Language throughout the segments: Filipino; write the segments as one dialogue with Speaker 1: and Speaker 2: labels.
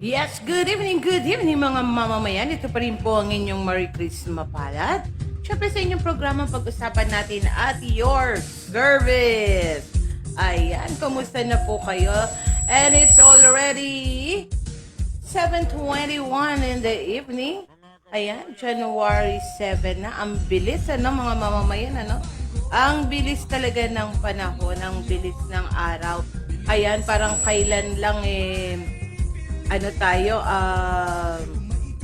Speaker 1: Yes, good evening mga mamamayan. Ito pa rin po ang inyong Merry Christmas mapalad. Siyempre sa inyong programa pag-usapan natin at your service. Ayan, kumusta na po kayo? And it's already 7:21 in the evening. Ayan, January 7 na. Ang bilis, ano mga mamamayan, ano? Ang bilis talaga ng panahon, ang bilis ng araw. Ayan, parang kailan lang ano tayo,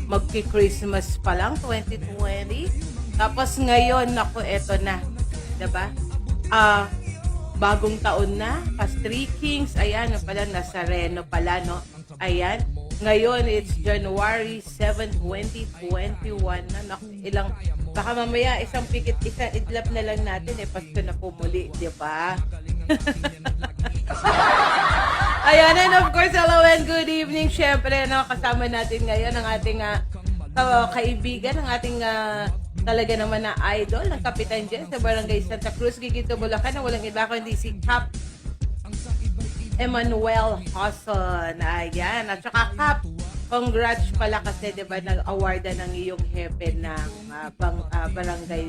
Speaker 1: magki-Christmas pa lang, 2020. Tapos ngayon, ako, eto na. Diba? Bagong taon na, past 3 Kings, ayan, pala, Nazareno pala, no? Ayan, ngayon, it's January 7, 2021 na. Naku, baka mamaya, isang idlap na lang natin, Pasko na po muli, diba? Ayan, and of course, hello and good evening. Siyempre, kasama natin ngayon ang ating kaibigan, ang ating talaga naman na idol, ng Kapitan Jen sa Barangay Santa Cruz, Gigito, Bulacan, na walang iba kundi si Cap Emmanuel Hoson. Ayan, at saka Cap, congrats pala kasi, diba, nag-awarda ng iyong hepe ng Barangay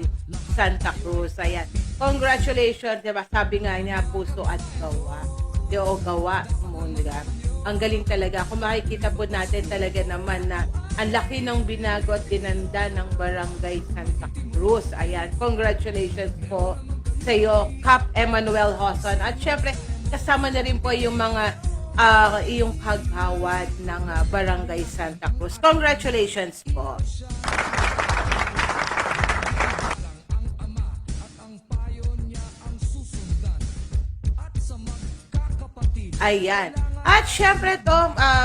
Speaker 1: Santa Cruz. Ayan, congratulations, diba, sabi nga niya, puso at gawa. Gawa mo, diba? Ang galing talaga. Kung makikita po natin talaga naman na ang laki ng binago at dinanda ng Barangay Santa Cruz. Ayan, congratulations po sa iyo, Cap Emmanuel Hoson. At syempre, kasama na rin po yung mga iyong kagawad ng Barangay Santa Cruz. Congratulations po. Ayan. At syempre to,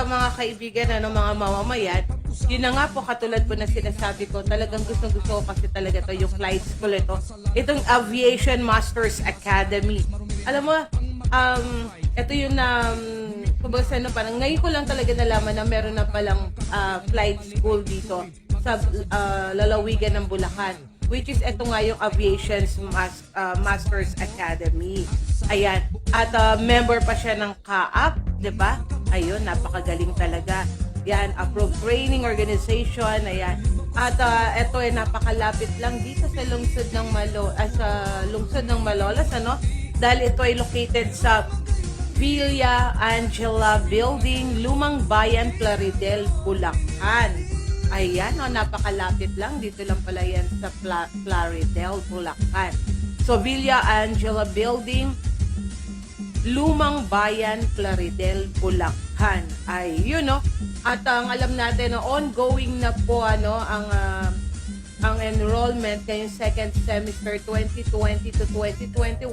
Speaker 1: mga kaibigan, mga mamamayan, yun na nga po, katulad po na sinasabi ko, talagang gusto ko kasi talaga to yung flight school ito. Itong Aviation Masters Academy. Alam mo, ito yung kumbaga parang ngayon ko lang talaga nalaman na meron na palang flight school dito sa lalawigan ng Bulacan, which is ito nga yung Aviation Masters Academy. Ayan. At member pa siya ng CAAP, di ba? Ayun, napakagaling talaga. Yan, approved training organization. Ayan. At ito ay napakalapit lang dito sa lungsod ng Malolos, ano? Dahil ito ay located sa Villa Angela Building, Lumang Bayan, Plaridel, Bulacan. Ayan, napakalapit lang. Dito lang pala yan sa Plaridel, Bulacan. So, Villa Angela Building, Lumang Bayan, Plaridel, Bulacan. Ay, yun, no? At ang alam natin, ongoing na po, ang enrollment ngayong second semester 2020 to 2021.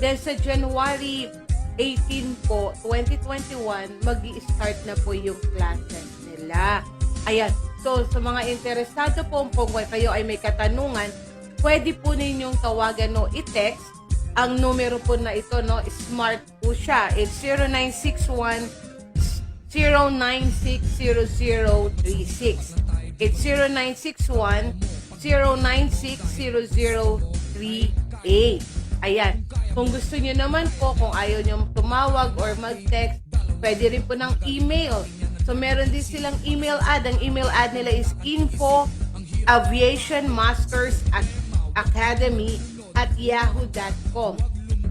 Speaker 1: Then sa January 18 po, 2021, mag-i-start na po yung classes nila. Ayan. So, sa mga interesado po, kung kayo ay may katanungan, pwede po ninyong tawagan o i-text. Ang numero po na ito, smart po siya. It's 0961-096-0036. It's 0961-096-0038. Ayan. Kung gusto nyo naman po, kung ayaw nyo tumawag or mag-text, pwede rin po ng email. So, meron din silang email ad. Ang email ad nila is info@aviationmastersacademy@yahoo.com.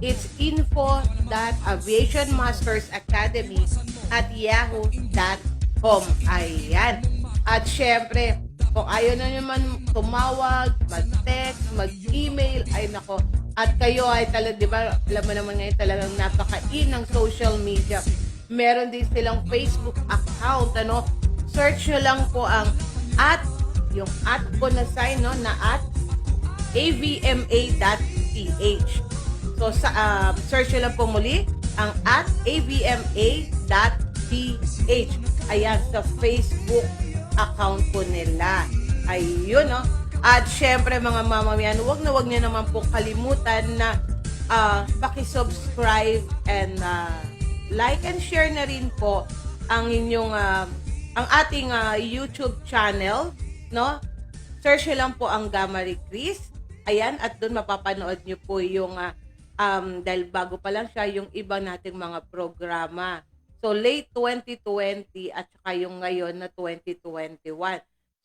Speaker 1: It's info.aviationmastersacademy@yahoo.com. Ayan. At syempre, kung ayaw na naman tumawag, mag-text, mag-email, ay nako. At kayo ay talagang, di ba, alam mo naman ngayon talagang napaka-in ng social media. Meron din silang Facebook account, Search nyo lang po ang yung po na sign, na avma.ph. So, search nyo lang po muli ang avma.ph. Ayan, sa Facebook account po nila. Ayun, At syempre, mga mamamayan, huwag nyo naman po kalimutan na paki-subscribe and like and share na rin po ang ang ating YouTube channel, Search nyo lang po ang Gamma Chris. Ayan, at doon mapapanood nyo po yung dahil bago pa lang siya, yung iba nating mga programa. So, late 2020 at saka yung ngayon na 2021.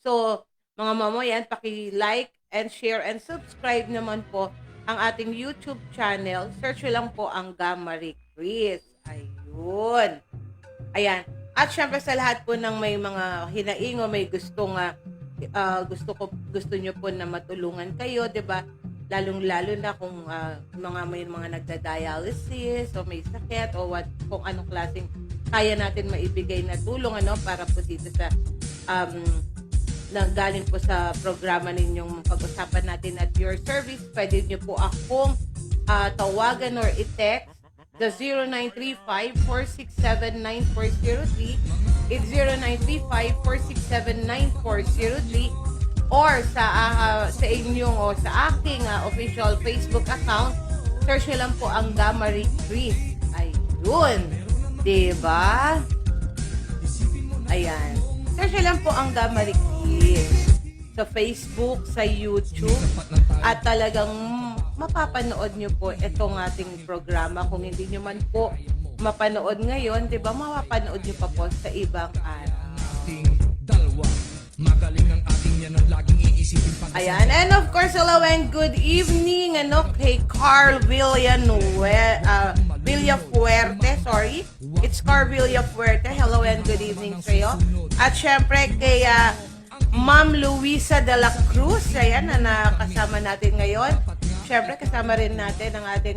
Speaker 1: So, mga mamayan, paki-like and share and subscribe naman po ang ating YouTube channel. Search nyo lang po ang Gamma Marie Chris. Ayun. Ayan. At syempre sa lahat po ng may mga hinaing o may gusto nyo po na matulungan kayo, 'di ba? Lalong-lalo na kung may mga nagda-dialysis o may sakit o kung anong klaseng kaya natin maibigay na tulong para po dito sa galing po sa programa ninyong pag-usapan natin at your service. Pwede nyo po akong tawagan or i-text the 0935-467-9403. It's 0935-467-9403 or sa inyong o sa aking official Facebook account. Search nyo lang po ang Gamma Marie Chris. Ayun. Diba? Ayan. Search nyo lang po ang Gamma Marie Chris sa Facebook, sa YouTube, at talagang mapapanood nyo po itong ating programa. Kung hindi nyo man po mapanood ngayon, di ba, mapapanood nyo pa po sa ibang araw. Ayan, and of course, hello and good evening kay Carl Villafuerte, sorry. It's Carl Villafuerte. Hello and good evening sa iyo. At syempre kay Ma'am Luisa de la Cruz, ayan, na nakasama natin ngayon. Syempre, kasama rin natin ang ating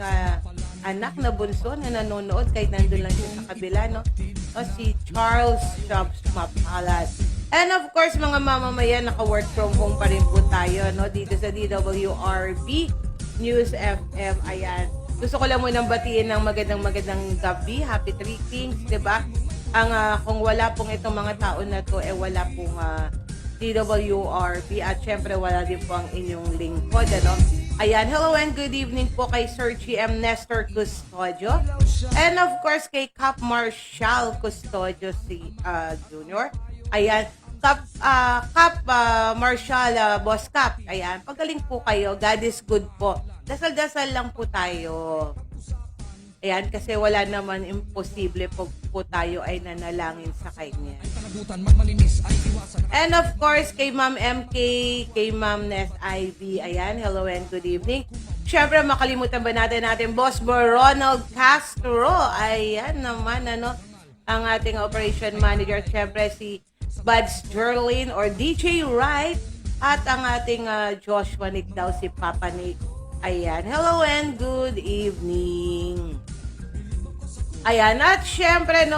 Speaker 1: anak na bunso na nanonood kahit nandun lang siya sa kabila, si Charles Jobs Mapalat. And of course, mga mamamayan, naka-work from home pa rin po tayo, dito sa DWRB News FM. Ayan. Gusto ko lang munang batiin ng magandang gabi. Happy Three Kings, diba? Kung wala pong itong mga tao na to, wala pong DWRB at syempre wala din po ang inyong lingkod, Ayan, hello and good evening po kay Sir GM Nestor Custodio. And of course, kay Cap Marshall Custodio Jr. Ayan, Cap Marshall, Boss Cap. Ayan, pagaling po kayo. God is good po. Dasal-dasal lang po tayo. Ayan, kasi wala naman imposible pag po tayo ay nanalangin sa Kanya. And of course, kay Ma'am MK, kay Ma'am Ness Ivy, ayan, hello and good evening. Siyempre, makalimutan ba natin Boss Ronald Castro? Ayan naman, ang ating operation manager, siyempre si Buds Jerlin or DJ Wright, at ang ating Joshua Nick daw, si Papa Nick. Ayan, hello and good evening. Ayan, at syempre,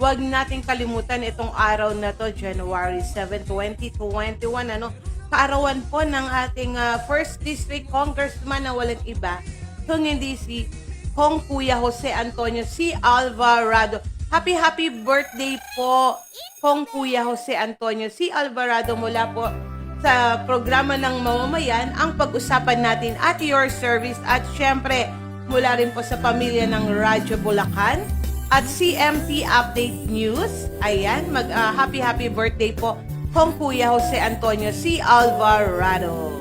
Speaker 1: huwag nating kalimutan itong araw na to, January 7, 2021, kaarawan po ng ating 1st District Congressman na walang iba, kung hindi si Kong Kuya Jose Antonio C. Alvarado. Happy birthday po, Kong Kuya Jose Antonio C. Alvarado, mula po sa programa ng mamamayan, ang pag-usapan natin at your service, at syempre, mula rin po sa pamilya ng Radyo Bulacan at CMT Update News. Ayan, happy birthday po kong Kuya Jose Antonio C. Alvarado.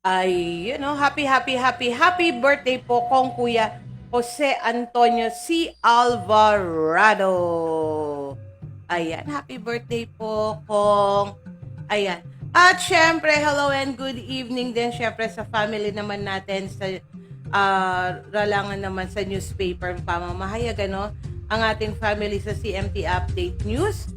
Speaker 1: Ay, happy birthday po kong Kuya Jose Antonio C. Alvarado. Ayan, happy birthday po kong. Ayan. At syempre, hello and good evening din syempre sa family naman natin sa ralangan naman sa newspaper pamamahayag, ang ating family sa CMT Update News,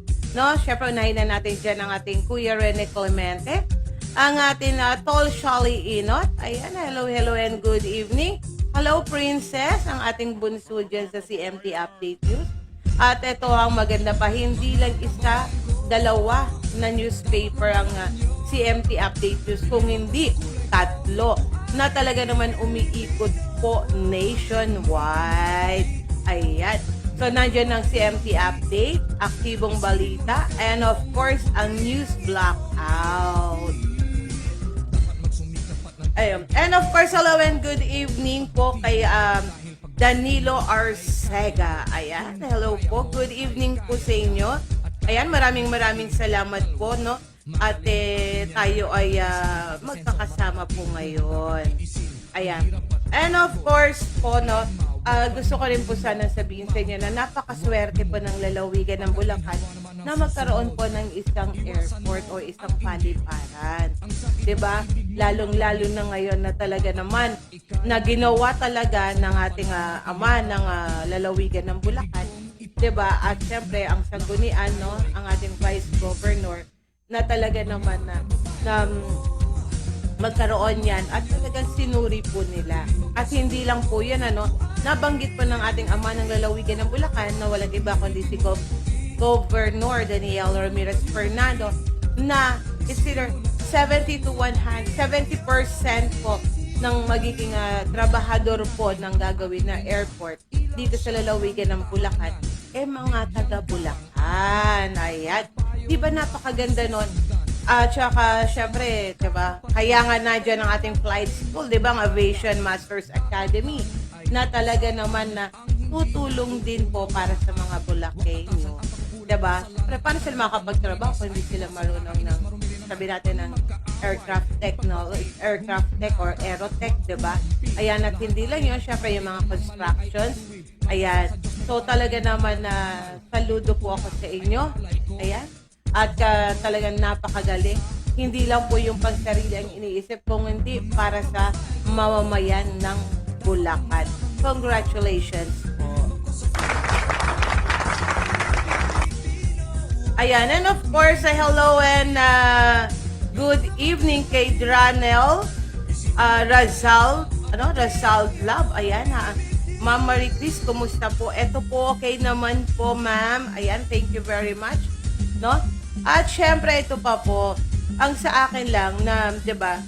Speaker 1: Syempre, unahin na natin dyan ang ating Kuya Rene Clemente, ang ating Tol Shelly Inot. Ayan, hello and good evening. Hello, Princess, ang ating bunso dyan sa CMT Update News. At ito ang maganda pa, hindi lang isa, dalawa na newspaper ang CMT Update News, kung hindi tatlo. na talaga naman umiikot po nationwide. Ayan. So, nandiyan ang CMT update, aktibong balita, and of course, ang news blackout. Ayun. And of course, hello and good evening po kay Danilo Arcega. Ayan, hello po. Good evening po sa inyo. Ayan, maraming salamat po, no? At tayo ay magkakasama po ngayon. Ayan. And of course po, no, gusto ko rin po sana sabihin sa inyo na napakaswerte po ng lalawigan ng Bulacan na magkaroon po ng isang airport o isang paliparan. 'Di ba? Lalong-lalo na ngayon na talaga naman na ginawa talaga ng ating ama ng lalawigan ng Bulacan, 'di ba? At syempre ang sanggunian, no, ang ating Vice Governor na talaga naman na magkaroon yan at talagang sinuri po nila. At hindi lang po yan, nabanggit po ng ating ama ng lalawigan ng Bulacan na walang iba kundi si Governor Daniel Ramirez Fernando na it's either 70% po ng magiging trabahador po ng gagawin na airport dito sa lalawigan ng Bulacan mga taga Bulacan. Ayan. Di ba napakaganda nun? At saka, syempre, diba, kaya nga na dyan ang ating flight school, diba, ang Aviation Masters Academy, na talaga naman na tutulong din po para sa mga Bulakenyo. Diba? Pero paano sila makakapagtrabaho kung hindi sila marunong ng, sabi natin, ng aircraft tech or aerotech, diba? Ayan, at hindi lang yun, syempre yung mga constructions. Ayan. So, talaga naman na saludo po ako sa inyo. Ayan. At talagang napakagaling. Hindi lang po yung pansarili ang iniisip, kung hindi para sa mamamayan ng Bulacan. Congratulations po. Ayan, and of course, hello and good evening kay Dranel Razal Love. Ayan ha. Ma'am Marie Chris, kumusta po? Eto po, okay naman po, ma'am. Ayan, thank you very much. No? At syempre ito pa po, ang sa akin lang na, 'di ba?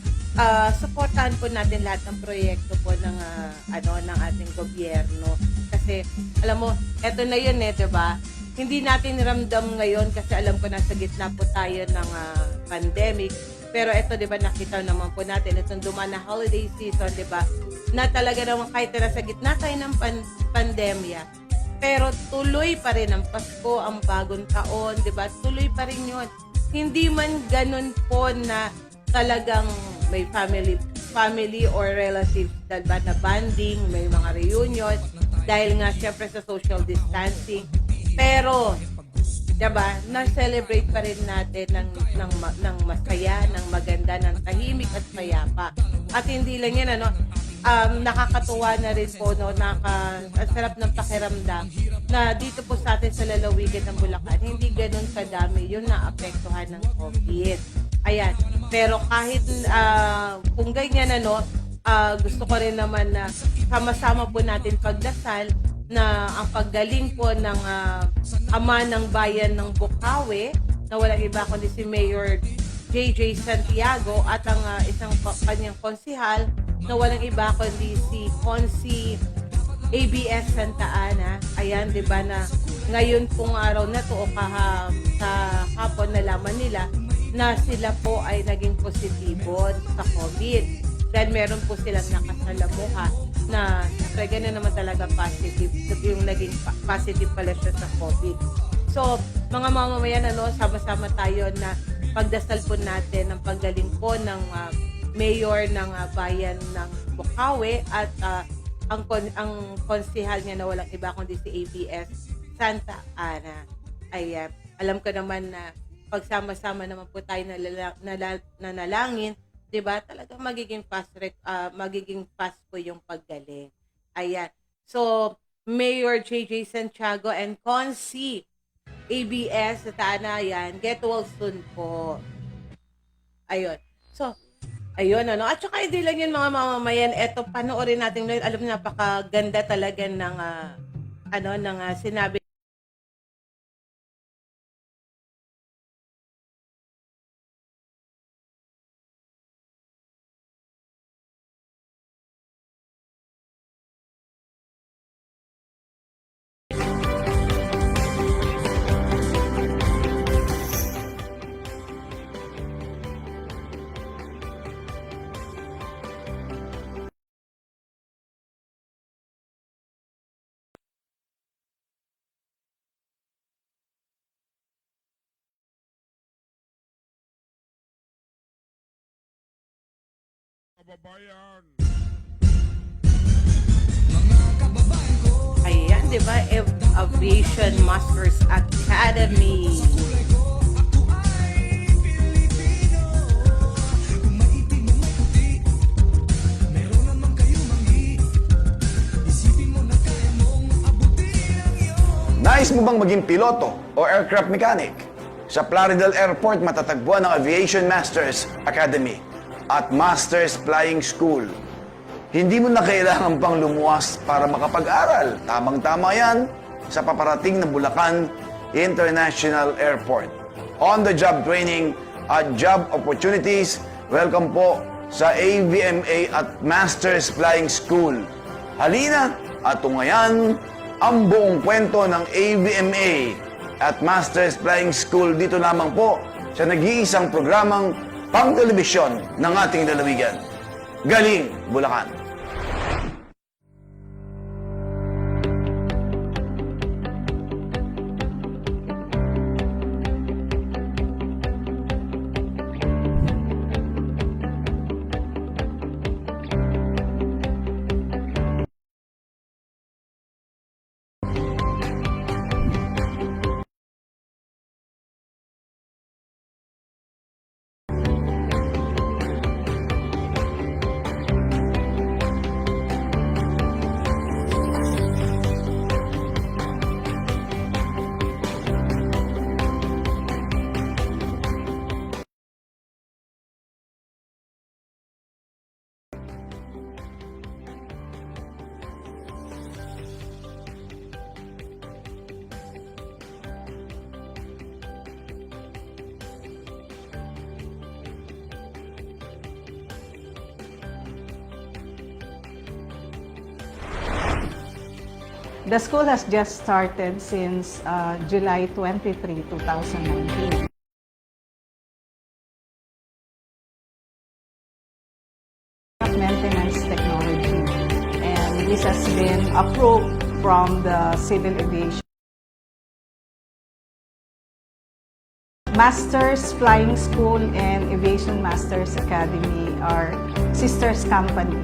Speaker 1: Suportahan po natin lahat ng proyekto po ng ng ating gobyerno. Kasi alam mo, ito na 'yun 'di ba? Hindi natin ramdam ngayon kasi alam ko nasa gitna po tayo ng pandemic. Pero ito 'di ba, nakita naman po natin itong dumaan na holiday season, 'di ba? Na talaga naman kahit nasa gitna tayo ng pandemya, pero tuloy pa rin ang Pasko, ang bagong taon, 'di ba? Tuloy pa rin 'yon. Hindi man ganun po na talagang may family or relatives na bonding, may mga reunion dahil nga syempre sa social distancing. Pero 'di ba? Na-celebrate pa rin natin ng masaya, ng maganda, ng tahimik at payapa. At hindi lang 'yan nakakatuwa na rin po, no, ang sarap ng pakiramdam na dito po sa atin sa lalawigan ng Bulacan, hindi ganun kadami yung naapektuhan ng COVID. Ayan. Pero kahit kung ganyan gusto ko rin naman na sama-sama po natin pagdasal na ang paggaling po ng ama ng bayan ng Bukawi, na walang iba kundi si Mayor JJ Santiago at ang isang kanyang konsihal na walang iba kundi si Consi ABS Santa Ana. Ayan, 'di ba, na ngayon pong araw na to o sa hapon nalaman nila na sila po ay naging positibo sa COVID. Dahil meron po silang nakasalamuha na ganun naman talaga positive, yung naging positive pala siya sa COVID. So, mga mamamayan, sama-sama tayo na pagdasal po natin ang paggaling po ng mayor ng bayan ng Bukawi at ang konsehal niya na walang iba kundi si ABS Santa Ana. Ayan. Alam ko naman na pagsama-sama naman po tayo nanalangin, 'di ba? Talagang magiging fast po yung paggaling. Ayan. So, Mayor JJ Santiago and Consi ABS Santa Ana, yan, get well soon po. Ayun. So, ayun, At saka hindi lang yun, mga mamamayan. Eto, panoorin natin ngayon. Alam, napakaganda talaga ng, sinabi
Speaker 2: kababayan.
Speaker 1: Ayan, di ba? Aviation Masters Academy.
Speaker 3: Nais mo bang maging piloto o aircraft mechanic? Sa Plaridel Airport matatagpuan ang Aviation Masters Academy at Masters Flying School. Hindi mo na kailangan pang lumuwas para makapag-aral. Tamang-tama yan sa paparating na Bulacan International Airport. On-the-job training at job opportunities, welcome po sa AVMA at Masters Flying School. Halina at tungayan ang buong kwento ng AVMA at Masters Flying School dito lamang po sa nag-iisang programang pang-telebisyon ng ating lalawigan. Galing, Bulacan!
Speaker 4: The school has just started since July 23, 2019. Maintenance technology, and this has been approved from the Civil Aviation. Masters Flying School and Aviation Masters Academy are sisters company.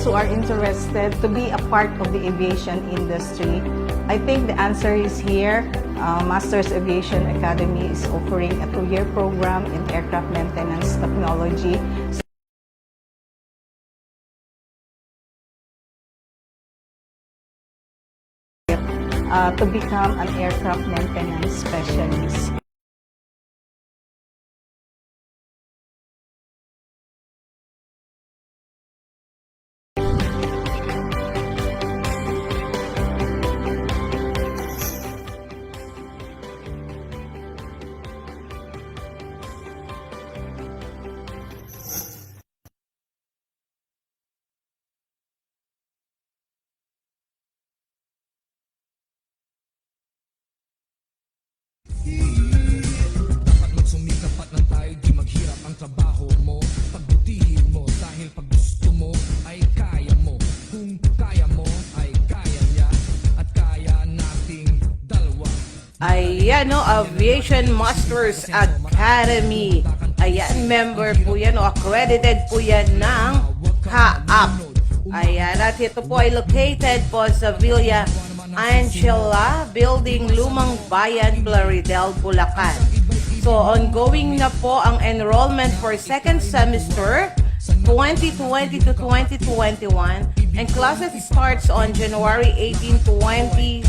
Speaker 4: those who are interested to be a part of the aviation industry, I think the answer is here. Masters Aviation Academy is offering a 2-year program in aircraft maintenance technology. To become an aircraft maintenance specialist.
Speaker 2: Dapat magsumikap at ng tayo di maghirap ang trabaho mo. Pagbutihin mo dahil pag gusto mo ay kaya mo. Kung kaya mo ay kaya niya at kaya nating dalawa.
Speaker 1: Ayan, no, Aviation Masters Academy. Ayan, member po yan, o accredited po yan ng CAAP. Ayan, at ito po ay located po sa Villa Angela Building, Lumang Bayan, Plaridel, Bulacan. So, ongoing na po ang enrollment for second semester 2020 to 2021, and classes starts on January 18, 2021.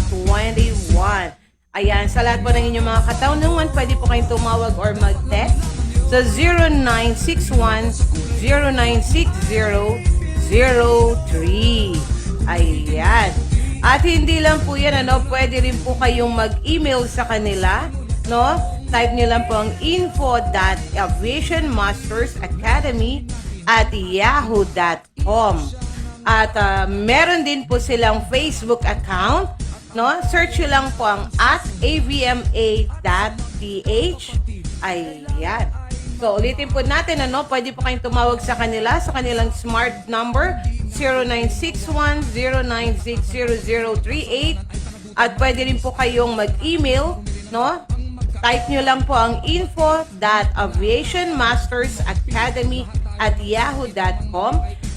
Speaker 1: Ayan, sa lahat po ng inyong mga katanungan, pwede po kayong tumawag or mag-text sa 0961-0960-03. Ayan. At hindi lang po yan, pwede rin po kayong mag-email sa kanila, no? Type nyo lang po ang info.aviationmastersacademy@yahoo.com. At meron din po silang Facebook account, no? Search nyo lang po ang @avma.ph. Ayan. So, ulitin po natin, pwede po kayong tumawag sa kanila, sa kanilang smart number, 0961-096-0038. At pwede rin po kayong mag-email, no? Type nyo lang po ang info.aviationmastersacademy@yahoo.com.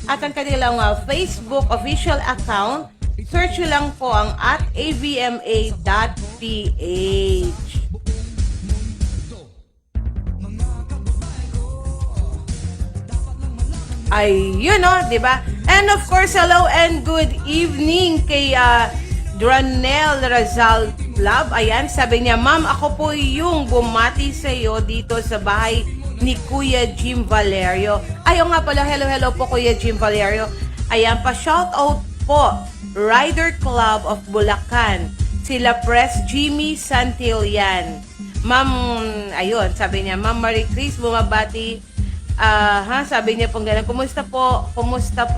Speaker 1: At ang kanilang Facebook official account, search nyo lang po ang @avma.ph. Ayun, di ba? And of course, hello and good evening kay Dranel Razal Lab. Ayan, sabi niya, Ma'am, ako po yung bumati sa iyo dito sa bahay ni Kuya Jim Valerio. Ayaw nga pala, hello po Kuya Jim Valerio. Ayan, pa-shoutout po, Rider Club of Bulacan. Sila Press Jimmy Santillan. Ma'am, ayun, sabi niya, Ma'am Marie Chris, bumabati. Sabi niya pong gano'n, kumusta po,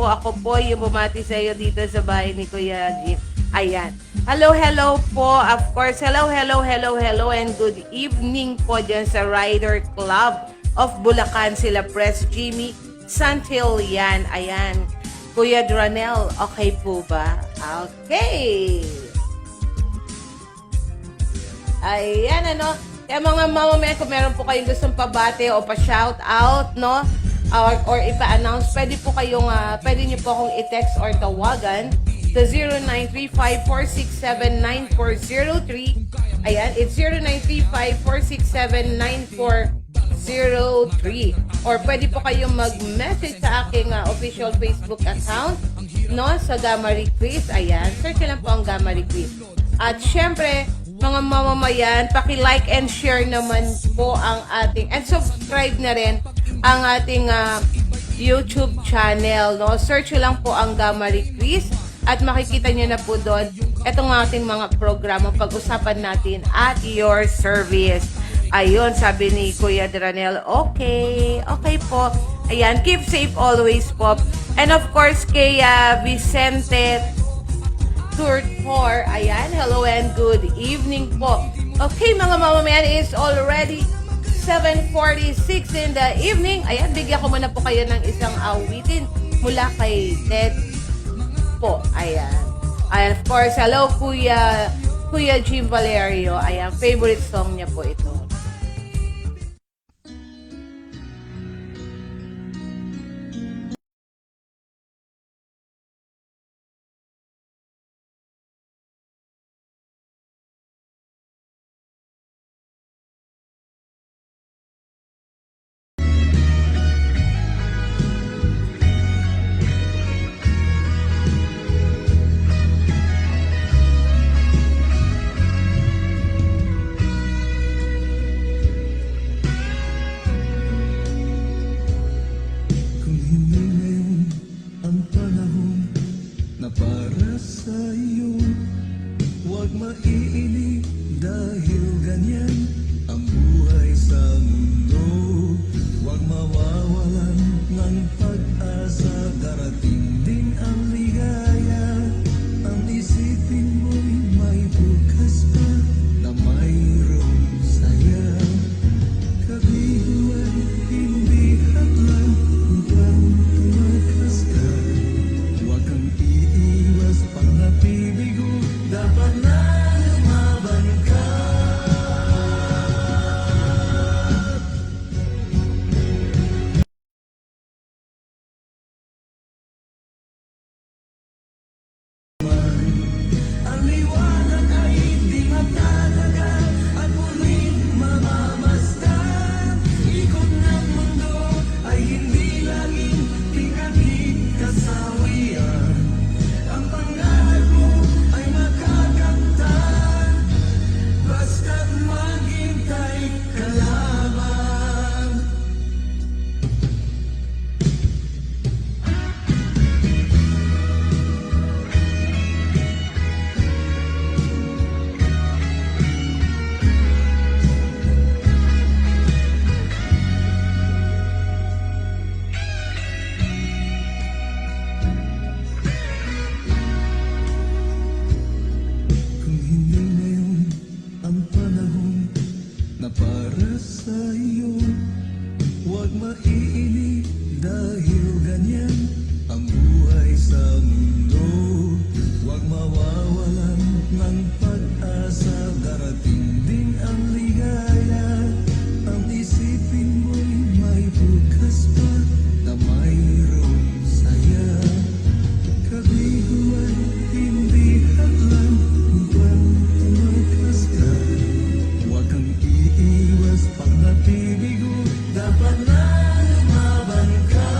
Speaker 1: ako po yung bumati sa iyo dito sa bahay ni Kuya Jim. Ayan. Hello po. Of course, hello, and good evening po dyan sa Rider Club of Bulacan, sila Press Jimmy Santillan. Ayan. Kuya Dranel, okay po ba? Okay. Ayan, kaya mga mamamaya, kung meron po kayong gustong pabate o pa-shout out, no? Or ipa-announce, pwede nyo po akong i-text or tawagan sa 0935-467-9403. Ayan, it's 0935-467-9403. Or pwede po kayong mag-message sa aking official Facebook account, no? Sa Gamma Request. Ayan, search lang po ang Gamma Request. At syempre, mga mamamayan, paki-like and share naman po ang ating, and subscribe na rin ang ating YouTube channel, no? Search lang po ang Gamma Request at makikita nyo na po doon itong ating mga programa pag-usapan natin at your service. Ayun, sabi ni Kuya Dranel, okay po. Ayan, keep safe always po. And of course, kay Vicente Turtor, ayan, hello and good evening po. Okay, mga mamamayan, is already 7:46 in the evening. Ayan, bigyan ko muna po kayo ng isang awitin mula kay Ted po. Ayan. And of course, hello Kuya Jim Valerio. Ayan, favorite song niya po ito.
Speaker 2: Huwag maiinip dahil ganyan ang buhay sa mundo. Huwag mawawalan ng pag-asa, darating din ang ligaya. Ang isipin mo'y may bukas pa na mayroong saya. Kabiguan, hindi hadlang upang tumakas ka. Huwag kang iiwas pang nabibigo, dapat na lumaban ka. Ang liwanag ay di matalaga at muling mamamasdan. Ikot ng mundo ay hindi laging tingagin kasawian. Ang pangarap mo ay makakamtan, basta't maghintay ka lamang. Kung hindi ngayon ang panahon na para sa iyo, huwag maiinip dahil ganyan ang buhay sa mundo. Huwag mawawalan ng pag-asa, darating din ang ligaya. Ang isipin mo'y may bukas pa na mayroong saya. Kabiguan, hindi hadlang upang tumakas ka. Huwag kang iiwas pang nabibigo, dapat na lumaban ka.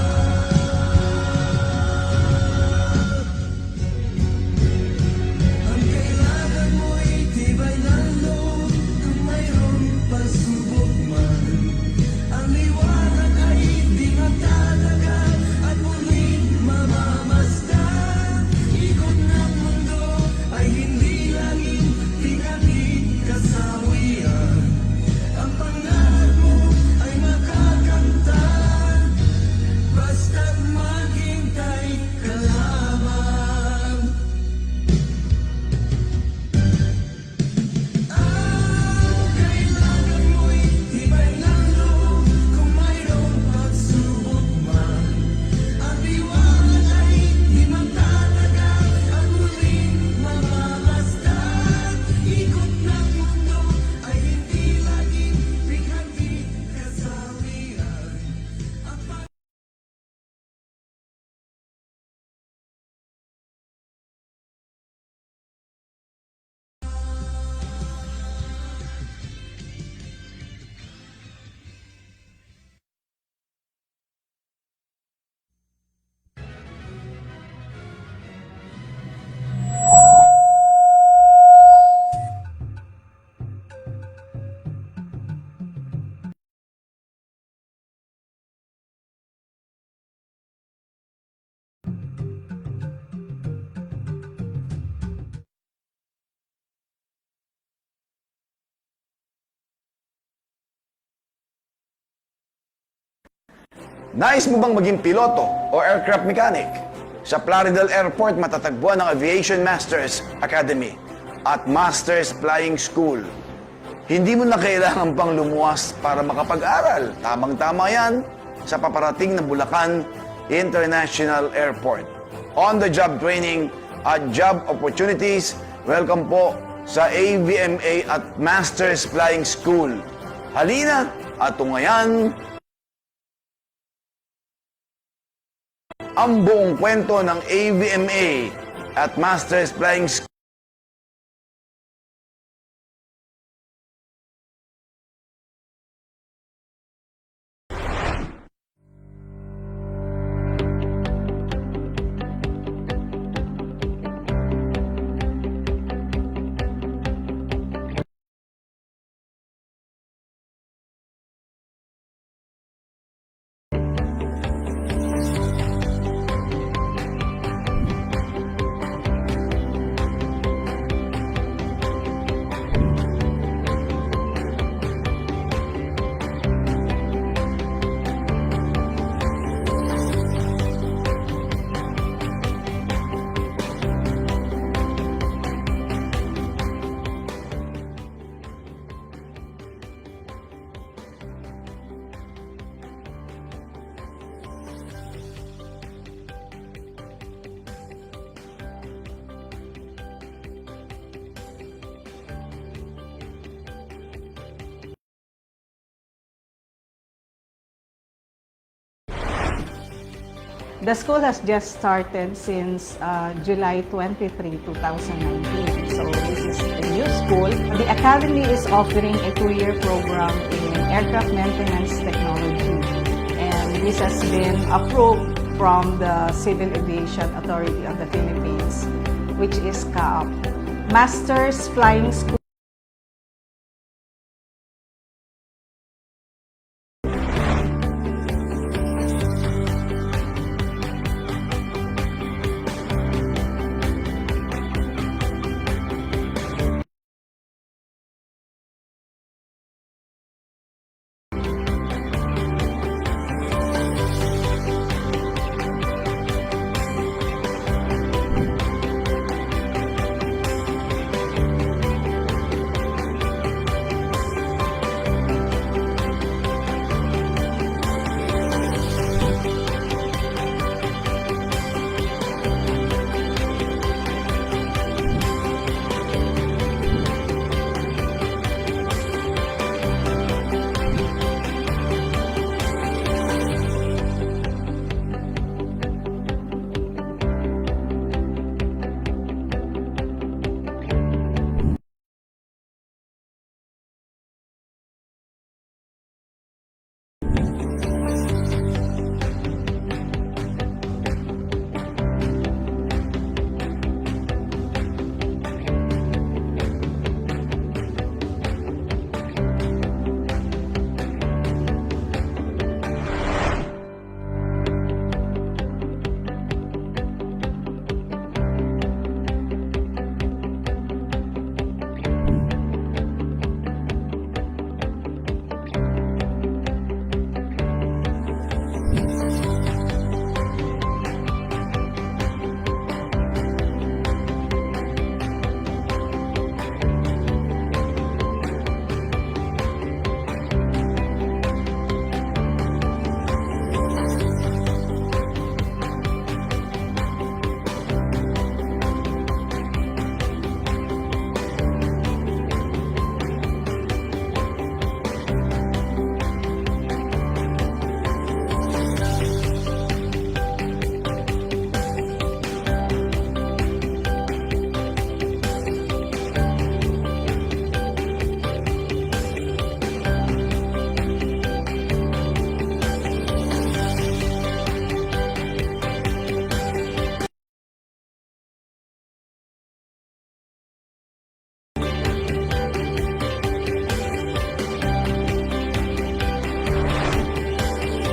Speaker 2: Ang kailangan mo'y tibay ng loob kung mayroong pagsubok man. Ang liwanag ay di matalaga at muling mamamasdan. Ikot ng mundo ay hindi laging tingagin kasawian. Ang pangarap mo ay makakamtan, basta't maghintay ka lamang. Ang kailangan mo'y tibay ng loob kung mayroong pagsubok man. Ang liwanag ay di magtataga at muling mamamasdan. Ikot ng mundo ay hindi laging tingagin kasawian. Ang
Speaker 3: Nais mo bang maging piloto o aircraft mechanic? Sa Plaridel Airport matatagpuan ang Aviation Masters Academy at Masters Flying School. Hindi mo na kailangan pang lumuwas para makapag-aral. Tamang-tama yan sa paparating na Bulacan International Airport. On-the-job training at job opportunities, welcome po sa AVMA at Masters Flying School. Halina at tungayan ang buong kwento ng AVMA at Masters Flying School.
Speaker 4: The school has just started since July 23, 2019. So this is a new school. The academy is offering a 2-year program in aircraft maintenance technology. And this has been approved from the Civil Aviation Authority of the Philippines, which is CAAP. Masters Flying School.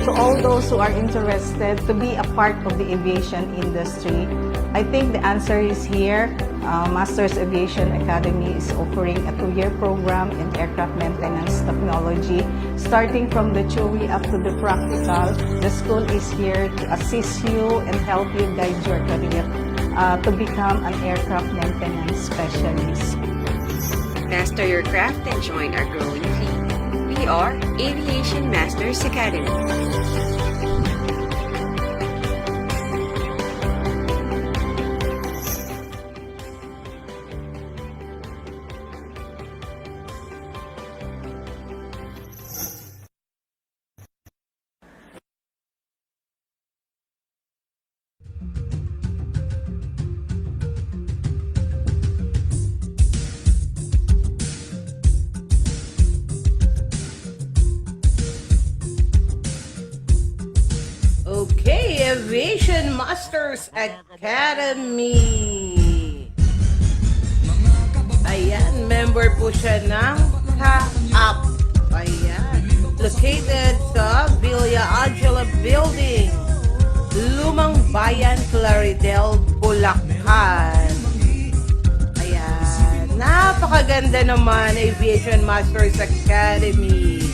Speaker 4: To all those who are interested to be a part of the aviation industry, I think the answer is here. Masters Aviation Academy is offering a 2-year program in aircraft maintenance technology. Starting from the theory up to the practical, the school is here to assist you and help you guide your career to become an aircraft maintenance specialist.
Speaker 5: Master your craft and join our growing fleet. We are Aviation Masters Academy.
Speaker 1: Okay, Aviation Masters Academy. Ayan, member po siya ng CAAP. Ayan, located sa Villa Angela Building, Lumang Bayan, Claridel, Bulacan. Ayan, napakaganda naman, Aviation Masters Academy.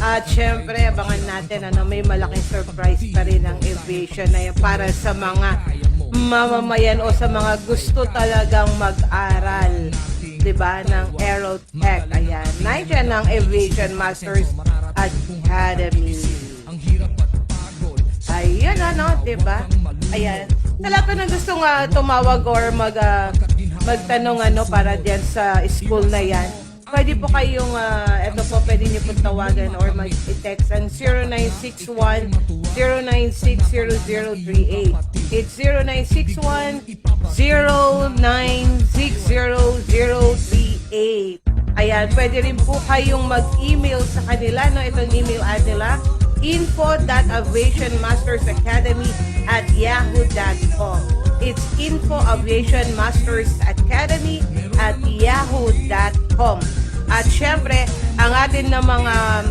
Speaker 1: At syempre, abangan natin, may malaking surprise pa rin ang aviation na yan para sa mga mamamayan o sa mga gusto talagang mag-aral, diba, ng Aerotech. Ayan, nandiyan ang Aviation Masters Academy. Ayan, diba? Ayan. Sa lahat po na gustong tumawag or magtanong para diyan sa school na yan, pwede po kayong, eto po, pwede niyo po tawagan or mag-text ang 0961-096-0038. It's 0961-096-0038. Ayan, pwede rin po kayong mag-email sa kanila, no? Itong email ad nila, info.aviationmastersacademy@yahoo.com. It's info.aviationmastersacademy@yahoo.com. At syempre, ang atin na mga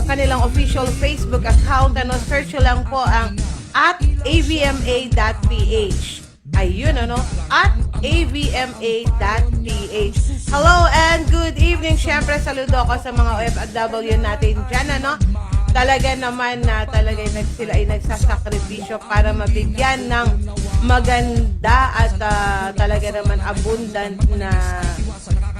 Speaker 1: kanilang official Facebook account, search lang po ang @avma.ph. Ayun, @avma.ph. Hello and good evening. Syempre, saludo ako sa mga OFW natin dyan, Talaga naman na sila ay nagsasakripisyo para mabigyan ng maganda at talaga naman abundant na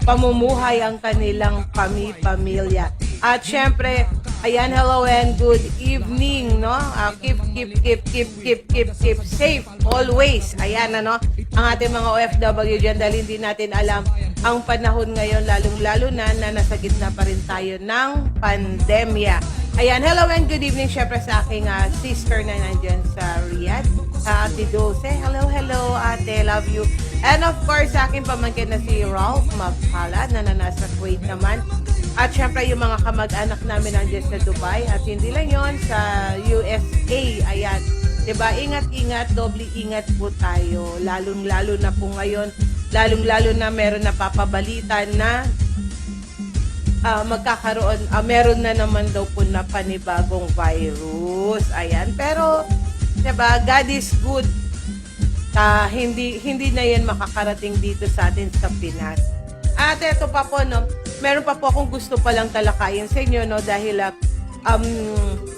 Speaker 1: pamumuhay ang kanilang pamilya. At syempre, ayan, hello and good evening, Keep safe always. Ayan, ang ating mga OFW dyan dahil hindi natin alam ang panahon ngayon, lalong-lalo na nasa gitna pa rin tayo ng pandemya. Ayan, hello and good evening syempre sa aking sister na nandyan sa Riyadh, Ate Dulce. Hello, ate, love you. And of course, sa aking pamangkin na si Ralph Maphala na nasa Kuwait naman. At syempre yung mga kamag-anak namin nandyan sa Dubai. At hindi lang yon sa USA. Ayan, diba? Ingat-ingat, doble ingat po tayo. Lalong-lalo na po ngayon. Lalong-lalo na meron napapabalita na meron na naman daw po na panibagong virus. Ayan, pero diba, God is good. Hindi na yan makakarating dito sa atin sa Pinas. At ito pa po, meron pa po akong gusto palang talakayin sa inyo, dahil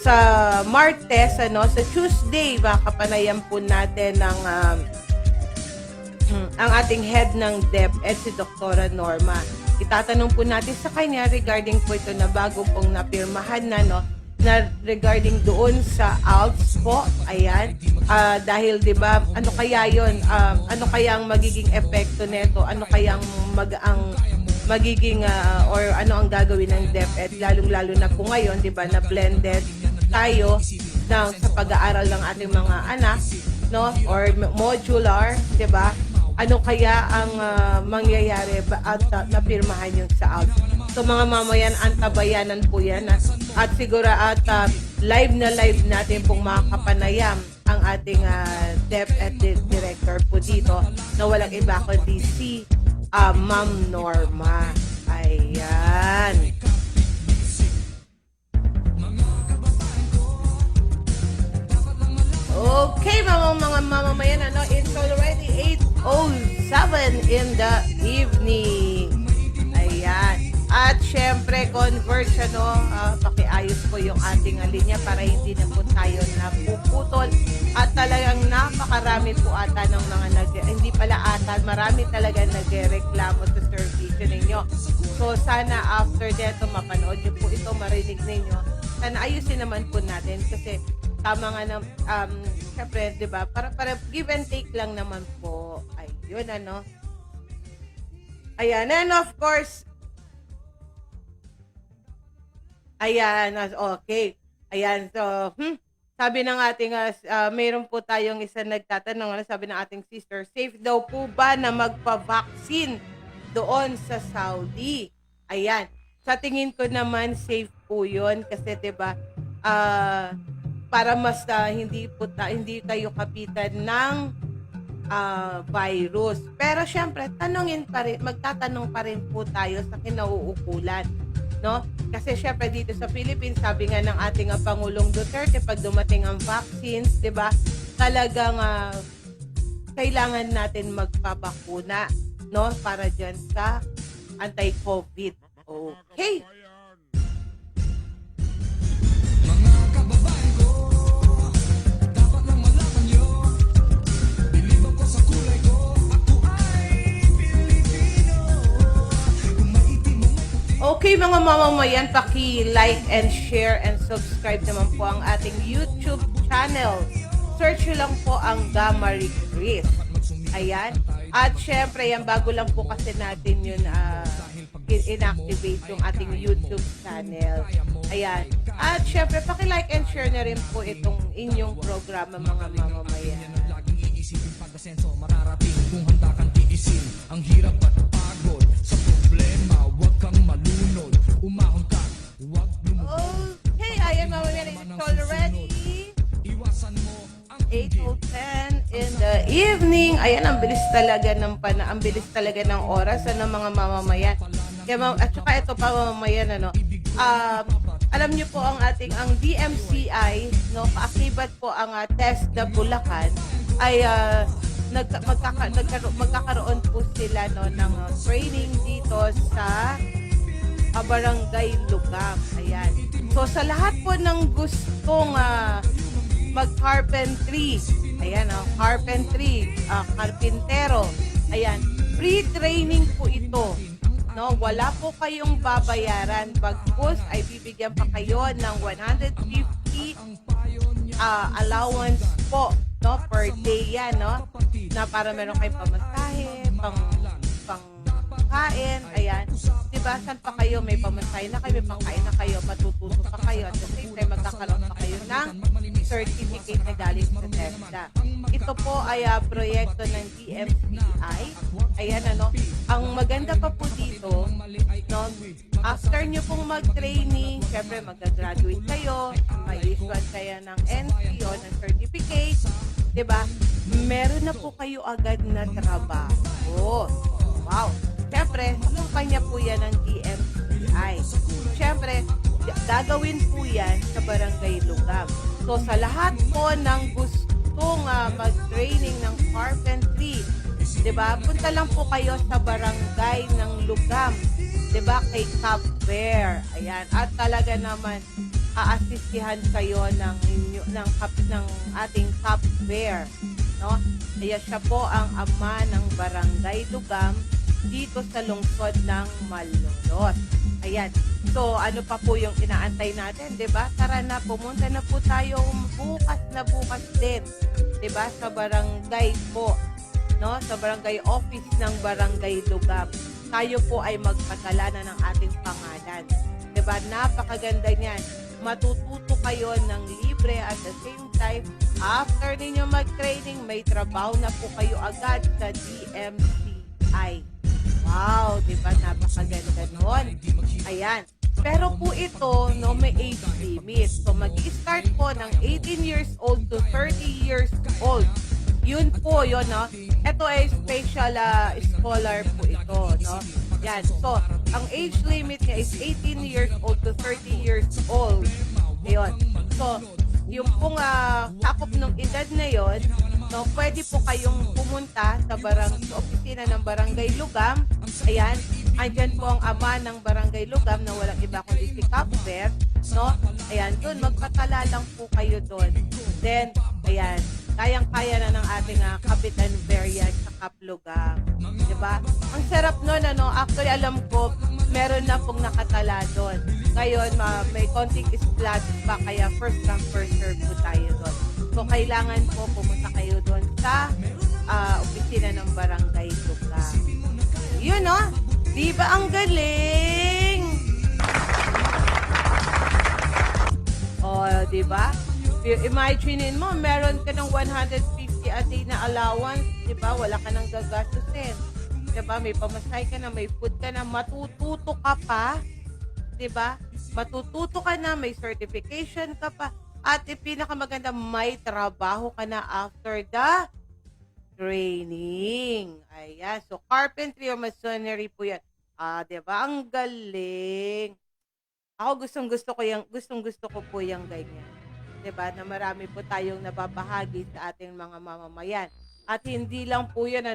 Speaker 1: sa Martes, sa Tuesday, kapanayan po natin ang ating head ng DepEd, si Dr. Norma. Itatanong po natin sa kanya regarding po ito na bago pong napirmahan na regarding doon sa ALPS po. Ayan, dahil 'di ba, ano kaya 'yon? Ano kaya ang magiging epekto nito? Ano kaya ang magiging or ano ang gagawin ng DepEd, lalong-lalo na po ngayon, 'di ba, na blended tayo sa pag-aaral ng ating mga anak, or modular, 'di ba? Ano kaya ang mangyayari at napirmahan yung sa ALPS. So mga mamayan, antabayanan po yan. At siguro live natin pong makakapanayam ang ating DepEd director po dito na walang iba kundi si Ma'am Norma. Ayan. Okay, mga mamamayan, it's already 8:07 in the evening. Ayan. At syempre, converge, pakiayos po yung ating linya para hindi na po tayo napuputol. At talagang napakarami po ata ng mga marami talaga nagreklamo sa service ninyo. So, sana after deto, mapanood nyo po ito, marinig ninyo. Sana ayusin naman po natin kasi tama nga na, syempre, di ba, para give and take lang naman po. Ayun, Ayan, and of course, ayan, okay. Ayan, so, sabi ng ating, mayroon po tayong isa nagtatanong, sabi ng ating sister, safe daw po ba na magpa-vaccine doon sa Saudi? Ayan, sa tingin ko naman, safe po yun kasi, di ba, para mas hindi tayo kapitan ng virus. Pero syempre, magtatanong pa rin po tayo sa kinauukulan, Kasi syempre dito sa Philippines, sabi nga ng ating Pangulong Duterte, pag dumating ang vaccines, 'di ba? Talagang kailangan natin magpabakuna, para diyan sa anti-COVID. Okay. Okay mga mamamayan, paki-like and share and subscribe naman po ang ating YouTube channel. Search nyo lang po ang Gamari Chris. Ayan. At syempre, yan bago lang po kasi natin yun inactivate yung ating YouTube channel. Ayan. At syempre, paki-like and share na rin po itong inyong programa mga mamamayan.
Speaker 2: Laging iisipin pag-asenso mararating kung handa kang tiisin ang hirap at pagod sa problema, huwag kang malunod, umahon ka, huwag lumubog.
Speaker 1: Okay, ayan mamamayan, it's already
Speaker 2: Iwasan mo ang
Speaker 1: 8:10 in the evening. Ayan, ang bilis talaga ng ang bilis talaga ng oras ng mga mamamayan. Kaya, at saka ito pa mamamayan, alam niyo po ang DMCI, no, kaakibat po ang TESDA Bulacan ay magkakaroon po sila no ng training dito sa Barangay Lugam. Ayan. So sa lahat po ng gustong mag-carpentry, ayan, carpentry, karpintero, ayan, free training po ito. No, wala po kayong babayaran. Bagkus ay bibigyan pa kayo ng 150 allowance po, no, per day yan, no, na para meron kayong pamasahe, pangkain, ayan. Diba, saan pa kayo, may pamasahe na kayo, may pangkain na kayo, matututo pa kayo, at the same time, magkakaroon pa kayo ng certificate na galing sa TESDA. Ito po ay proyekto ng DMCI. Ayan, ang maganda pa po dito, no, after nyo pong mag-training, syempre mag-graduate kayo, may issue kayo ng NC o ng certificate, diba? Meron na po kayo agad na trabaho. Wow! Syempre, kumpanya po yan ng DMCI. Syempre, gagawin po yan sa Barangay Lugam. So, sa lahat po ng gustong mag-training ng carpentry, diba? Punta lang po kayo sa Barangay ng Lugam, diba? Kay Cap Bear. Ayan. At talaga naman, aasistihan kayo ng ating Cap Bear. No? Kaya siya po ang ama ng Barangay Lugam dito sa lungsod ng Malolos. Ayan. So, ano pa po yung inaantay natin, 'di ba? Tara na, pumunta na po tayo bukas din, 'di ba? Sa barangay po, no? Sa barangay office ng Barangay Lugam. Tayo po ay magpadala na ng ating pangalan. 'Di ba? Napakaganda niyan. Matututo kayo ng libre at the same time, after ninyo mag-training, may trabaho na po kayo agad sa DMCI. Wow, di ba? Napakaganda nun. Ayan. Pero po ito, no, may age limit. So, mag-i-start po ng 18 years old to 30 years old. Yun po, yun, no? Ito ay special scholar po ito, no? Yan. So, ang age limit niya is 18 years old to 30 years old. Ayun. So, yung pong sakop ng edad na yon, no, pwede po kayong pumunta sa opisina ng Barangay Lugam. Ayan, andyan po ang ama ng Barangay Lugam na walang iba kundi si Cap Bear, no? Ayan, doon magpatala lang po kayo doon. Then, ayan, kayang-kaya na ng ating Kapitan Bear yan sa Cap Lugam. Diba? Ang sarap nun, actually alam ko, meron na pong nakatala doon. Ngayon, may konting splash pa, kaya first come, first serve po tayo doon. So, kailangan po pumunta kayo doon sa opisina ng Barangay Lugam. Yun, no? Di ba ang galing? O, di ba? Imaginein mo, meron ka ng 150 a day na allowance, di ba? Wala ka nang gagastusin. Di ba? May pamasahe ka na, may food ka na, matututo ka pa. Di ba? Matututo ka na, may certification ka pa. At pinakamaganda, may trabaho ka na after the training. Ayan. So, carpentry or masonry po yan. Di ba? Ang galing. Ako gustong-gusto ko po yung ganyan. Diba? Na marami po tayong nababahagi sa ating mga mamamayan. At hindi lang po yan,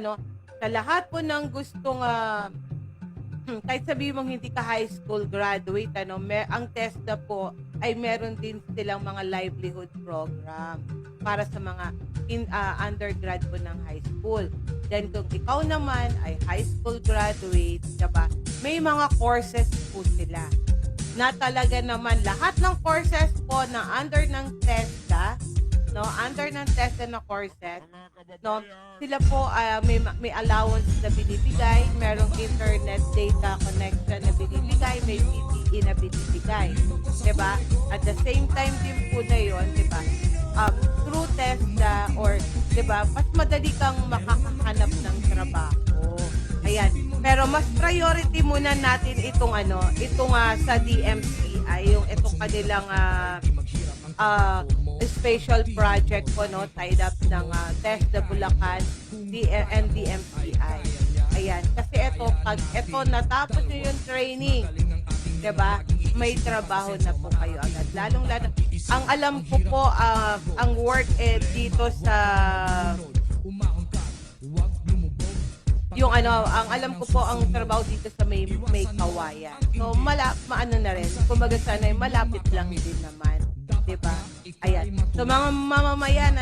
Speaker 1: sa lahat po ng gustong, kahit sabihin mong hindi ka high school graduate, ang TESDA po ay meron din silang mga livelihood program para sa mga undergrad po ng high school. Then kung ikaw naman ay high school graduate, diba? May mga courses po sila na talaga naman lahat ng courses po na under ng TESDA, under ng TESDA na courses, sila po may allowance na binibigay, merong internet data connection na binibigay, may PPE na binibigay. Diba? At the same time din po na yun, diba? Through TESDA or, diba, mas madali kang makakahanap ng trabaho. Ayan. Pero mas priority muna natin itong sa DMCI, yung itong kanilang special project po, no, tied up ng TESDA Bulacan and DMCI. Ayan. Kasi pag natapos nyo yung training, diba, may trabaho na po kayo agad. Lalong-lalo, ang alam ko po, ang work dito sa ang alam ko po ang trabaho dito sa may kawayan. So maano na rin. Kumbaga sana malapit lang din naman, 'di ba? Ayan. So mga mamamayan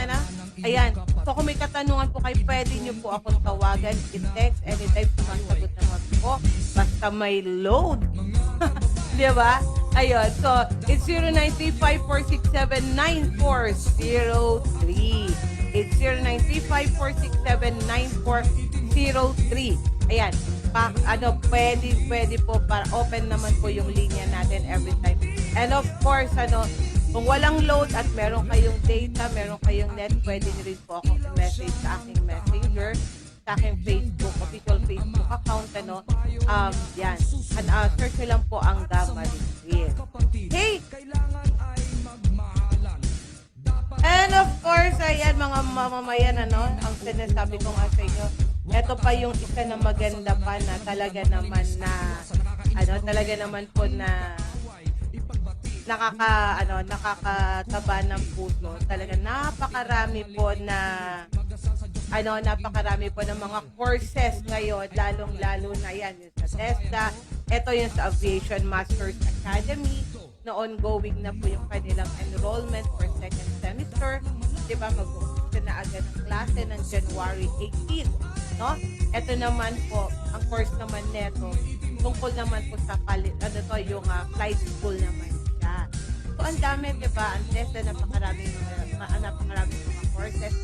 Speaker 1: ayan. So kung may katanungan po kayo, pwede niyo po akong tawagan, i-text anytime, sumasagot naman po basta may load. 'Di ba? Ayun. So it's 0935-467-9403. It's 0935-467-9403. Ayan. Pwede po para open naman po yung linya natin every time. And of course, kung walang load at meron kayong data, meron kayong net, pwede nyo rin po akong message sa aking messenger, sa aking Facebook, official Facebook account, yan. Search nyo lang po ang Gamma Rin. Hey! And of course, ayan mga mamamayan, ang sinasabi ko nga sa inyo, ito pa yung isa na maganda pa na talaga naman po na nakakataba ng puso. Talaga napakarami po ng mga courses ngayon, lalong-lalo na yan yung sa TESDA, ito yung sa Aviation Masters Academy, na ongoing na po yung kanilang enrollment for second semester. Diba, mag-umpisa na agad ang klase ng January 18, no? Ito naman po, ang course naman neto, tungkol naman po sa yung flight school naman siya. So, ang dami, diba, ang TESDA, napakaraming mga courses.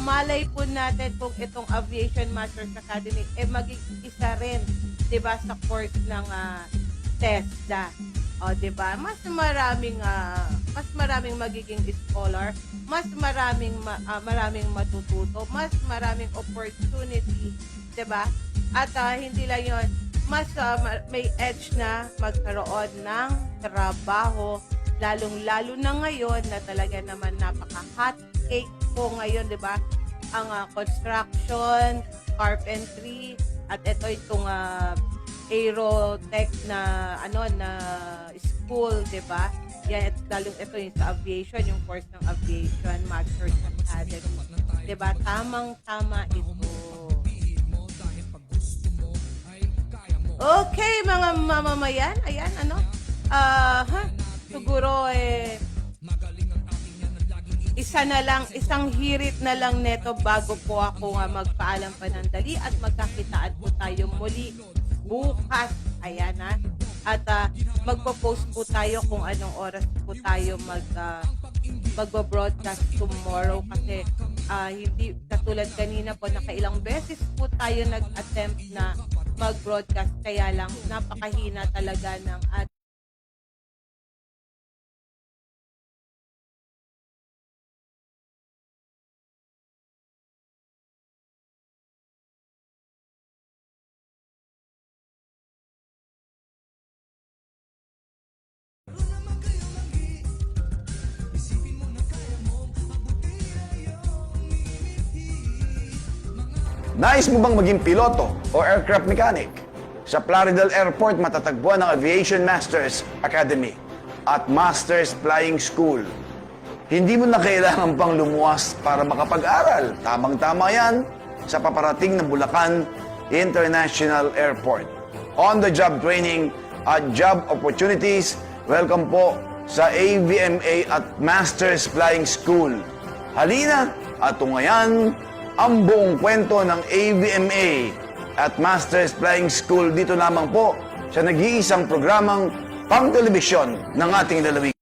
Speaker 1: Malay po natin kung itong Aviation Masters Academy, magiging isa rin, diba, sa course ng TESDA. O, diba? Mas maraming magiging scholar, mas maraming matututo, mas maraming opportunity, diba? At hindi lang yun, mas may edge na magkaroon ng trabaho, lalong-lalo na ngayon na talaga naman napaka-hot cake po ngayon, diba? Ang construction, carpentry, at itong aerotech na school, 'di ba? Yan, lalong ito yung sa aviation, yung course ng Aviation Masters Academy. 'Di ba? Tamang-tama ito. Okay, mga mamamayan, ayan siguro isang hirit na lang neto bago po ako magpaalam panandali at magkakitaan po tayo muli bukas. Ayan at magpo-post po tayo kung anong oras po tayo magbo-broadcast tomorrow kasi hindi katulad kanina po, nakailang beses po tayo nag-attempt na mag-broadcast, kaya lang napakahina talaga ng
Speaker 3: Nais mo bang maging piloto o aircraft mechanic? Sa Plaridel Airport matatagpuan ang Aviation Masters Academy at Masters Flying School. Hindi mo na kailangan pang lumuwas para makapag-aral. Tamang-tama yan sa paparating na Bulacan International Airport. On-the-job training at job opportunities, welcome po sa AVMA at Masters Flying School. Halina at tungayan ang buong kwento ng AVMA at Masters Flying School dito lamang po sa nag-iisang programang pang-telebisyon ng ating lalawigan.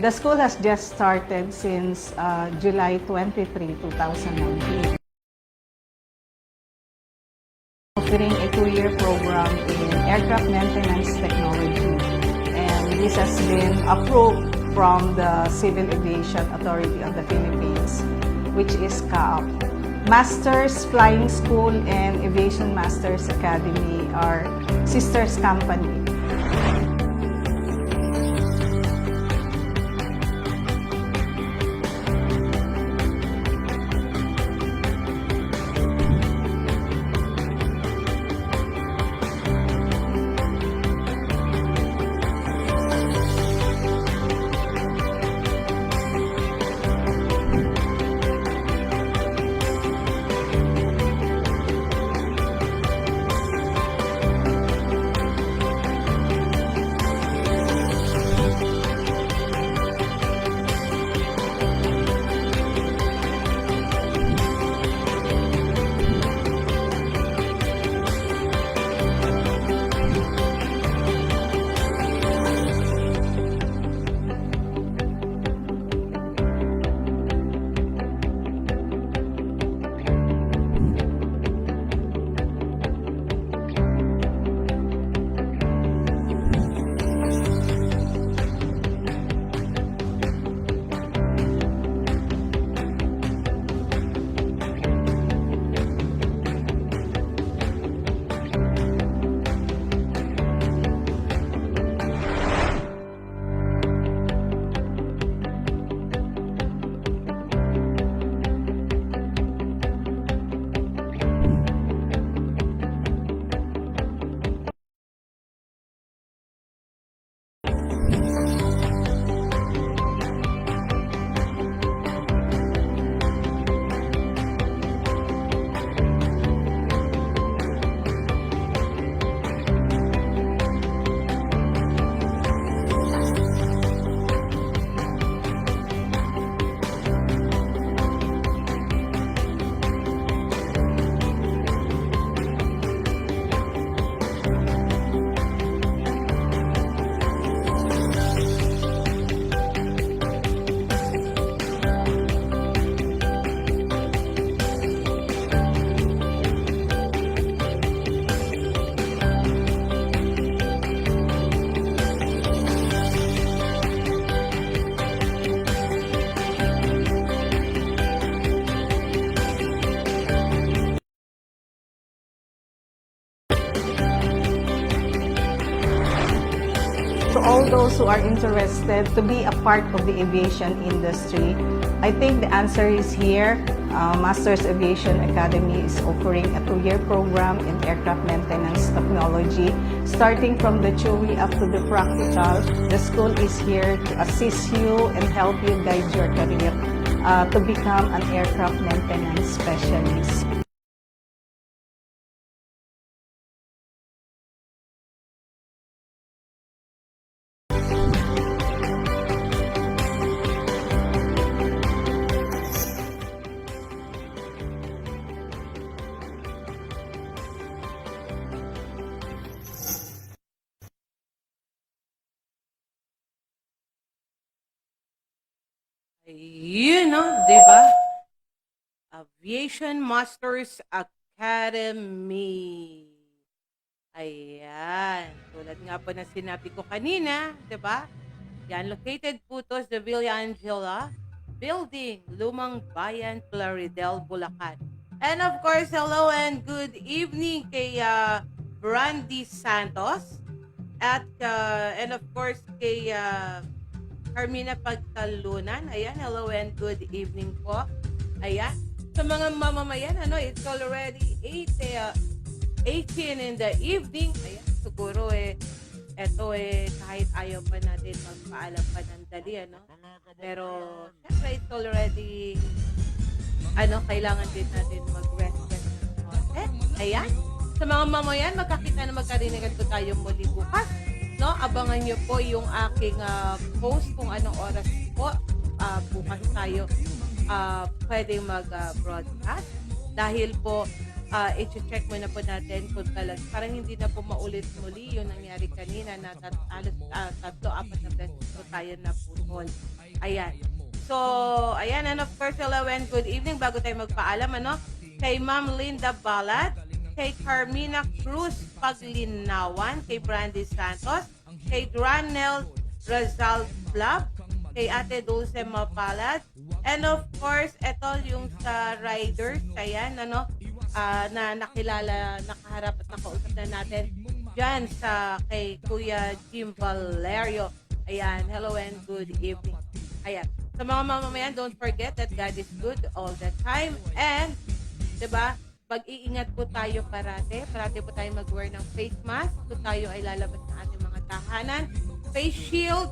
Speaker 4: The school has just started since July 23, 2019. Offering a 2-year program in aircraft maintenance technology. And this has been approved from the Civil Aviation Authority of the Philippines, which is CAAP. Masters Flying School and Aviation Masters Academy are sisters company. To all those who are interested to be a part of the aviation industry, I think the answer is here. Masters Aviation Academy is offering a 2-year program in aircraft maintenance technology. Starting from the theory up to the practical, the school is here to assist you and help you guide your career to become an aircraft maintenance specialist.
Speaker 1: Yun, no? Diba? Aviation Masters Academy. Ayan. Tulad nga po na sinabi ko kanina, diba? Yan, located po to sa Villa Angela Building, Lumang Bayan, Plaridel, Bulacan. And of course, hello and good evening kay Brandy Santos. At, and of course, kay Carmina Pagtalunan. Ayan, hello and good evening po. Ayan. Sa mga mamamayan, it's already 18 in the evening. Ayan, siguro kahit ayaw pa natin magpaalam pa ng dali, Pero, syempre, it's already, kailangan din natin mag-rest ng konti. Ayan. Sa mga mamamayan, magkarinig po tayo muli bukas. Abangan nyo po yung aking post kung anong oras po bukas tayo pwedeng mag-broadcast. Dahil po i-check muna po natin kung parang hindi na po maulit muli yung nangyari kanina na tatlo, apat na beses po tayo na putol. Ayan. So, ayan, and of course, hello and good evening. Bago tayo magpaalam, kay Ma'am Linda Balat, kay Carmina Cruz Paglinawan, kay Brandy Santos, kay Dranel Razal Blab, kay Ate Dulce Mapalad, and of course, ito yung sa riders, ayan, na nakilala, nakaharap at nakausap na natin dyan kay Kuya Jim Valerio. Ayan, hello and good evening. Ayan, sa mga mamamayan, don't forget that God is good all the time. And, diba, pag-iingat po tayo parati po tayo mag-wear ng face mask kung tayo ay lalabas ng ating mga tahanan, face shield,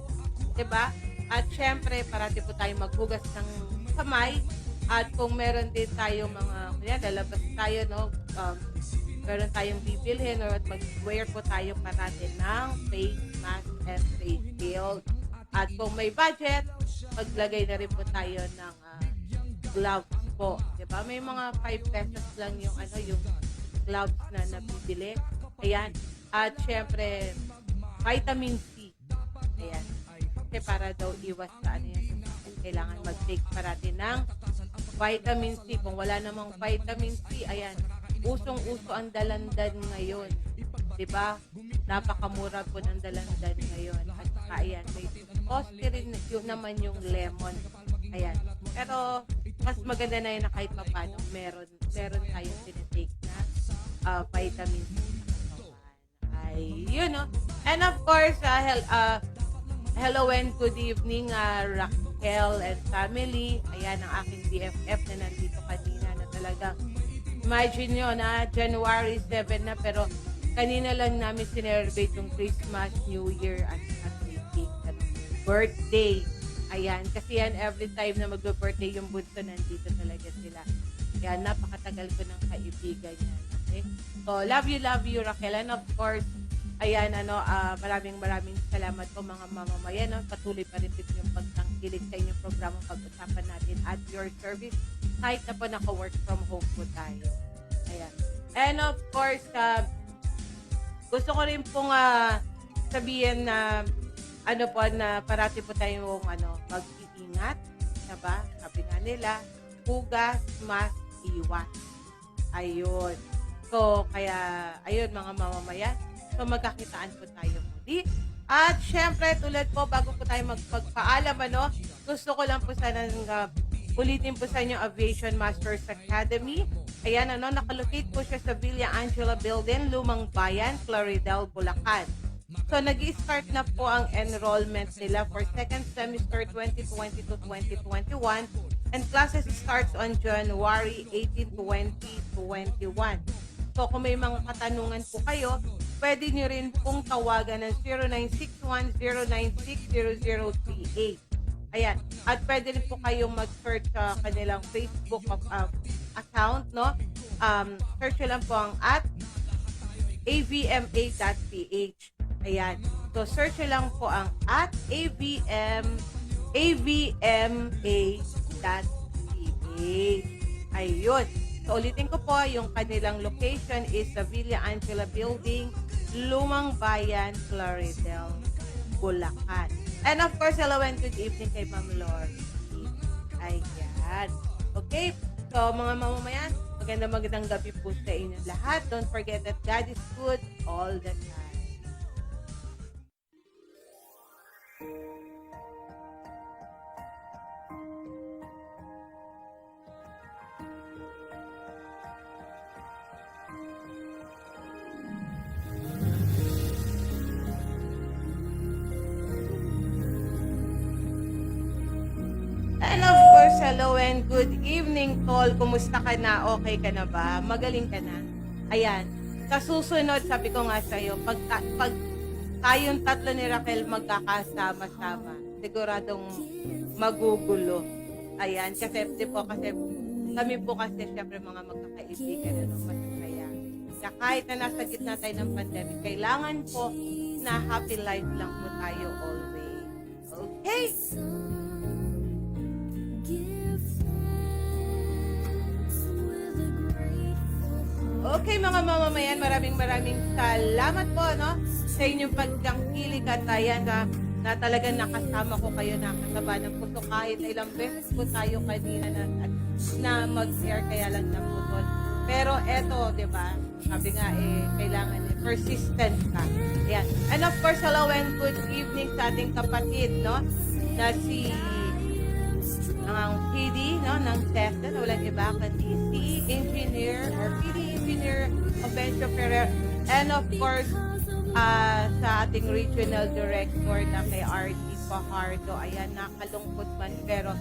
Speaker 1: diba? At syempre, parati po tayo maghugas ng kamay. At kung meron din tayo lalabas tayo, meron tayong bibilhin or mag-wear po tayo parati ng face mask and face shield. At kung may budget, maglagay na rin po tayo ng gloves po. Diba? May mga 5 pesos lang yung gloves na nabibili. Ayan. At syempre, vitamin C. Ayan. Kasi para daw iwas sa kailangan mag-take parati ng vitamin C. Kung wala namang vitamin C, ayan, usong-uso ang dalandan ngayon. Diba? Napakamura po ng dalandan ngayon. At saka, ayan, may cost rin naman yung lemon. Ayan. Pero, mas maganda na yun na kahit paano meron tayong tinitake na vitamin C. Ayun, And of course, hello and good evening, Raquel and family. Ayan, ang aking BFF na nandito kanina na talagang imagine nyo na January 7 na pero kanina lang namin sinerbate yung Christmas, New Year at birthday. Ayan, kasi yan every time na mag-birthday yung bunso nandito talaga sila. Kaya napakatagal ko ng kaibigan yan. Okay? So, love you Raquel. And of course, ayan, maraming salamat po mga mamamayan. Patuloy pa rin yung pagtangkilig sa inyong programa pag-usapan natin at your service kahit na po naka-work from home po tayo. Ayan. And of course, gusto ko rin pong sabihin na na parati po tayong mag-iingat. Diba? Sabi nga nila, hugas, mask, iwas. Ayun. So, kaya, ayun mga mamamayan. So, magkakitaan po tayo muli. At syempre, tulad po, bago po tayo magpagpaalam, gusto ko lang po sana ulitin po sa inyo Aviation Masters Academy. Ayan, nakalocate po siya sa Villa Angela Building, Lumang Bayan, Floridel, Bulacan. So, nag-start na po ang enrollment nila for second semester 2020-2021 and classes starts on January 18, 2021. So, kung may mga katanungan po kayo, pwede nyo rin pong tawagan ng 0961-096-0038. Ayan. At pwede rin po kayong mag-search sa kanilang Facebook account, search lang po ang @avma.ph. Ayan. So, search lang po ang @avma.ph. Ayun. So, ulitin ko po, yung kanilang location is sa Villa Angela Building, Lumang Bayan, Floridel, Bulacan. And of course, hello and good evening kay Ma'am Lori. Ayan. Okay. So, mga mamamayan, magandang gabi po sa inyo lahat. Don't forget that God is good all the time. And of course, hello and good evening, Tol. Kumusta ka na? Okay ka na ba? Magaling ka na? Ayan. Sa susunod, sabi ko nga sa'yo, pag tayong tatlo ni Raquel magkakasama-sama, siguradong magugulo. Ayan. Kasi kami po kasi syempre mga magkakaibigan, masaya. Kaya kahit na nasa gitna tayo ng pandemic, kailangan po na happy life lang po tayo always. Okay?
Speaker 6: Give thanks with a grateful heart.
Speaker 1: Okay, mga mamamayan, maraming salamat po, no? Sa inyong pagtangkilik at ayan na talagang nakasama ko kayo, nakasaba ng puso kahit ilang beses po tayo kanina na mag-share kaya lang ng putol. Pero eto, di ba? Sabi nga kailangan persistent ka. Ayan. And of course, hello and good evening sa ating kapatid, no? Na si ang PD, no, ng TESDA, na walang iba kundi si Engineer or PD Engineer Obencio Ferrer. And of course, sa ating Regional Director na kay RD Fajardo. Ayan, nakalungkot man pero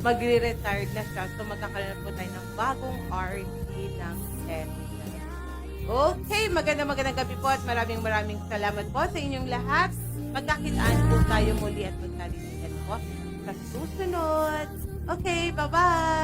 Speaker 1: magre-retired na siya. So magkakaroon po tayo ng bagong RD ng TESDA. Okay, magandang gabi po at maraming salamat po sa inyong lahat. Magkakitaan po tayo muli at magkalinigan po sa susunod. Okay, bye-bye!